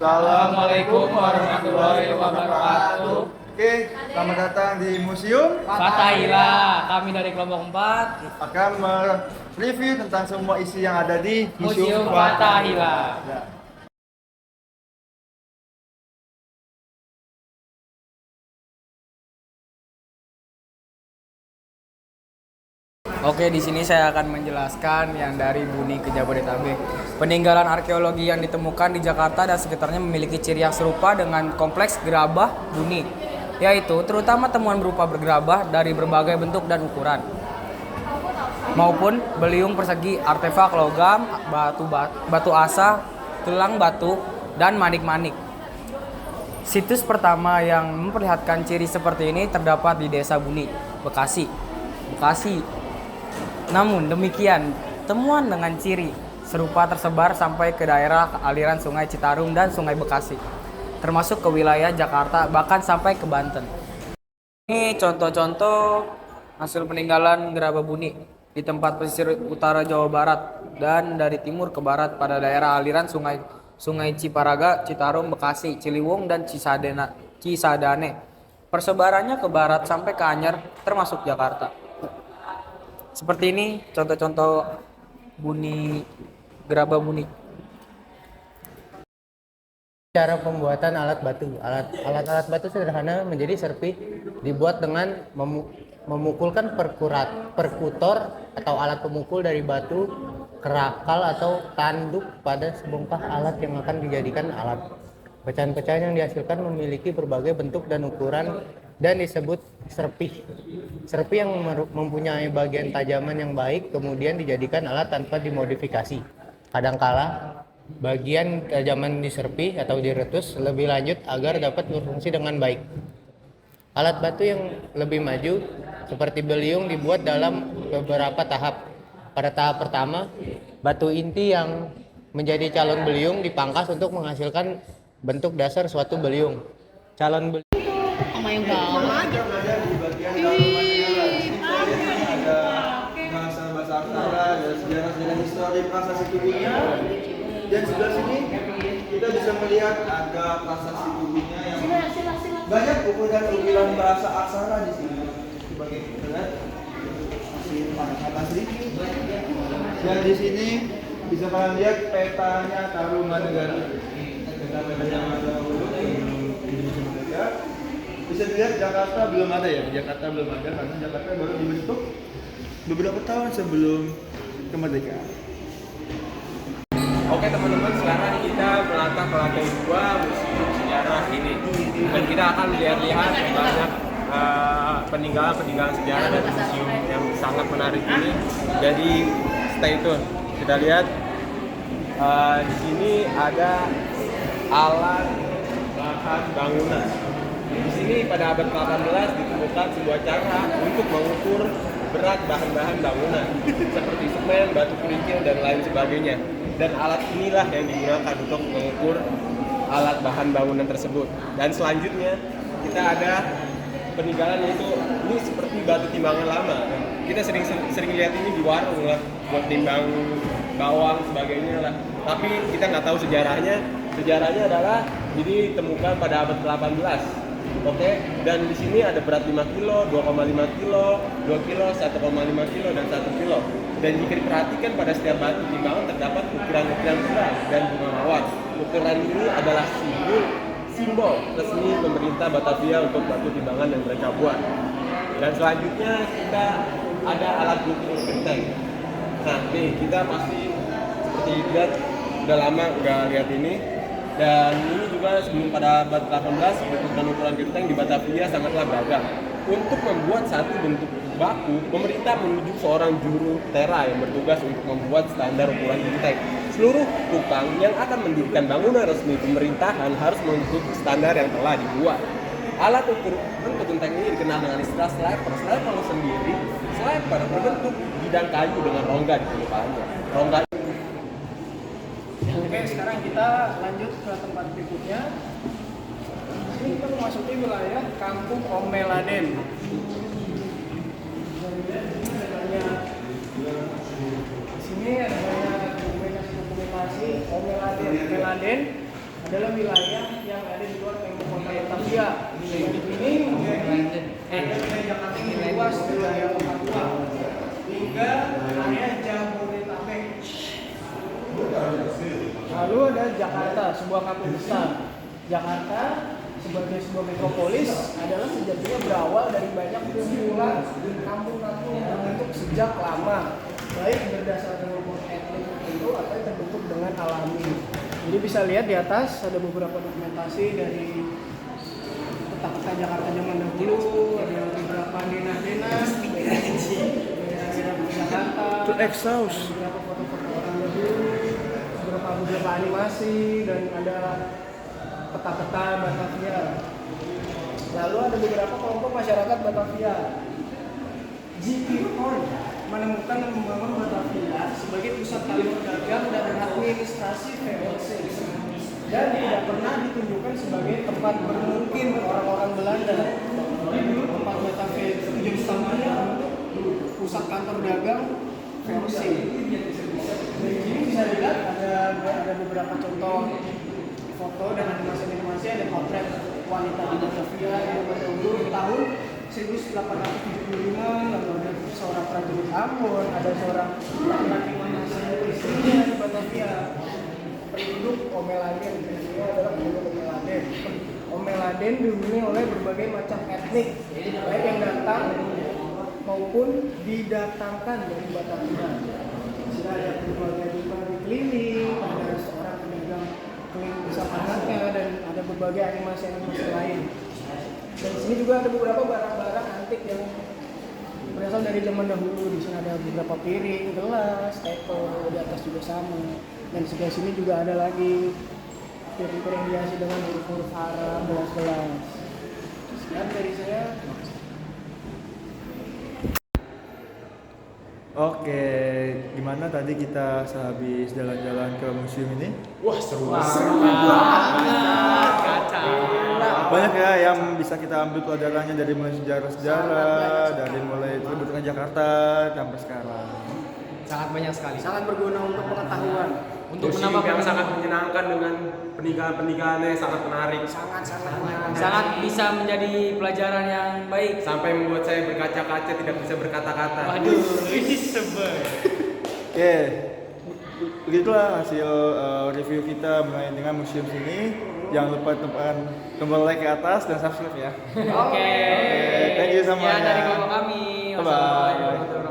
Assalamualaikum warahmatullahi wabarakatuh. Oke, selamat datang di Museum Fathahila. Kami dari kelompok 4 akan mereview tentang semua isi yang ada di Museum Fathahila. Ya. Oke, di sini saya akan menjelaskan yang dari Buni ke Jabodetabek. Peninggalan arkeologi yang ditemukan di Jakarta dan sekitarnya memiliki ciri yang serupa dengan kompleks gerabah Buni, yaitu terutama temuan berupa gerabah dari berbagai bentuk dan ukuran, maupun beliung persegi, artefak logam, batu asa, tulang batu, dan manik-manik. Situs pertama yang memperlihatkan ciri seperti ini terdapat di Desa Buni, Bekasi. Namun demikian, temuan dengan ciri serupa tersebar sampai ke daerah aliran Sungai Citarum dan Sungai Bekasi, termasuk ke wilayah Jakarta, bahkan sampai ke Banten. Ini contoh-contoh hasil peninggalan gerabah Buni di tempat pesisir utara Jawa Barat dan dari timur ke barat pada daerah aliran Sungai Ciparaga, Citarum, Bekasi, Ciliwung, dan Cisadane. Persebarannya ke barat sampai ke Anyer, termasuk Jakarta. Seperti ini contoh-contoh gerabah Buni. Cara pembuatan alat batu. Alat batu sederhana menjadi serpih dibuat dengan memukulkan perkutor atau alat pemukul dari batu, kerakal atau tanduk pada sebongkah alat yang akan dijadikan alat. Pecahan-pecahan yang dihasilkan memiliki berbagai bentuk dan ukuran dan disebut serpih. Serpih yang mempunyai bagian tajaman yang baik kemudian dijadikan alat tanpa dimodifikasi. Kadangkala bagian tajaman diserpih atau diretus lebih lanjut agar dapat berfungsi dengan baik. Alat batu yang lebih maju seperti beliung dibuat dalam beberapa tahap. Pada tahap pertama, batu inti yang menjadi calon beliung dipangkas untuk menghasilkan bentuk dasar suatu beliung. Calon beliung sama yang bawah aja. Ada bahasa aksara, ada sejarah histori prasasti tubuhnya. Dan sebelah sini kita bisa melihat ada prasasti tubuhnya yang banyak ukiran bahasa aksara di sini. Sebagai kita lihat masih kata sedikit. Dan di sini bisa kalian lihat petanya Tarumanegara. Peta-petanya ada Indonesia Merdeka. Bisa dilihat Jakarta belum ada ya, karena Jakarta baru dibentuk beberapa tahun sebelum kemerdekaan. Oke teman-teman, sekarang kita melangkah ke lantai 2 museum sejarah ini dan kita akan lihat banyak peninggalan sejarah dan museum yang sangat menarik ini. Jadi stay tune. Kita lihat di sini ada alat bahan bangunan. Di sini pada abad 18 ditemukan sebuah cara untuk mengukur berat bahan-bahan bangunan seperti semen, batu kerikil, dan lain sebagainya. Dan alat inilah yang digunakan untuk mengukur alat bahan bangunan tersebut. Dan selanjutnya kita ada peninggalan yaitu ini seperti batu timbangan lama. Kita sering lihat ini di warung lah buat timbang bawang sebagainya lah. Tapi kita nggak tahu sejarahnya. Sejarahnya adalah ini ditemukan pada abad 18. Oke, dan di sini ada berat 5 kilo, 2,5 kilo, 2 kilo, 1,5 kilo, dan 1 kilo. Dan jika diperhatikan pada setiap batu timbangan terdapat ukiran-ukiran berat dan bunga mawar. Ukiran ini adalah simbol resmi pemerintah Batavia untuk batu timbangan yang mereka buat. Dan selanjutnya kita ada alat blueprint genteng. Nah, nih kita pasti seperti lihat udah lama nggak lihat ini. Dan ini juga sebelum pada abad 18 bentuk dan ukuran genteng di Batavia sangatlah beragam. Untuk membuat satu bentuk baku, pemerintah menunjuk seorang juru tera yang bertugas untuk membuat standar ukuran genteng. Seluruh tukang yang akan mendirikan bangunan resmi pemerintahan harus mengikuti standar yang telah dibuat. Alat ukur bentuk genteng ini dikenal dengan istilah sliper. Sliper sendiri, sliper berbentuk bidang kayu dengan rongga di permukaannya. Rongga. Oke, sekarang kita lanjut ke tempat berikutnya. Ini kita memasuki wilayah Kampung Omeladen. Di sini ada banyak dokumentasi Omeladen adalah wilayah yang ada di luar tembok kota Batavia. Ini ada wilayah Jakarta yang luas di wilayah Papua hingga area Jabodetabek. Lalu ada Jakarta, sebuah kampung besar. Jakarta sebagai sebuah metropolis adalah sejatinya berawal dari banyak kumpulan kampung-kampung yang terbentuk sejak lama, baik berdasarkan kelompok etnik tertentu atau yang terbentuk dengan alami. Jadi bisa lihat di atas ada beberapa dokumentasi dari peta-peta Jakarta zaman dahulu, ada beberapa denah-denah, daerah Jakarta, beberapa foto-foto orang dahulu, beberapa animasi, dan ada peta-peta Batavia. Lalu ada beberapa kelompok masyarakat Batavia. J.P. Horn menemukan dan membangun Batavia sebagai pusat kantor dagang dan administrasi VOC, dan tidak pernah ditunjukkan sebagai tempat bermukim orang-orang Belanda. Jadi dulu tempat Batavia itu tujuan utamanya untuk pusat kantor dagang VOC. Dari sini bisa dilihat ada beberapa contoh foto dan animasi-animasi, ada potret wanita di Batavia yang berdahulu di tahun 1875, lalu ada seorang prajurit Ambon, ada seorang laki-laki menasihati istrinya di Batavia, penduduk Omeladen. Ini adalah penduduk Omeladen. Omeladen dihuni oleh berbagai macam etnik, baik yang datang maupun didatangkan dari Batavia. Di sini ada keluarga di keliling, ada seorang pedagang keliling bersama anaknya, dan ada berbagai animasi-animasi lain. Dan di sini juga ada beberapa barang-barang antik yang berasal dari zaman dahulu. Di sini ada beberapa piring, gelas, teko, di atas juga sama. Dan di sebelah sini juga ada lagi piring-piring dihiasi dengan huruf-huruf Arab, gelas-gelas. Sekian dari saya. Oke, gimana tadi kita sehabis jalan-jalan ke museum ini? Wah, seru Banyak ya yang bisa kita ambil pelajarannya dari mulai sejarah-sejarah, dari mulai kedudukan Jakarta sampai sekarang. Sangat banyak sekali. Sangat berguna untuk pengetahuan. Untuk museum menambah yang sangat menyenangkan dengan peninggalan-peninggalannya, sangat menarik. sangat bisa menjadi pelajaran yang baik. Sampai membuat saya berkaca-kaca tidak bisa berkata-kata. Waduh, ini sebel. Oke, begitulah hasil review kita mengenai dengan museum sini. Jangan lupa tekan tombol like ke atas dan subscribe ya. Oke. Thank you semuanya. Ya, dari kelompok kami. Bye-bye. Wassalamualaikum warahmatullahi wabarakatuh.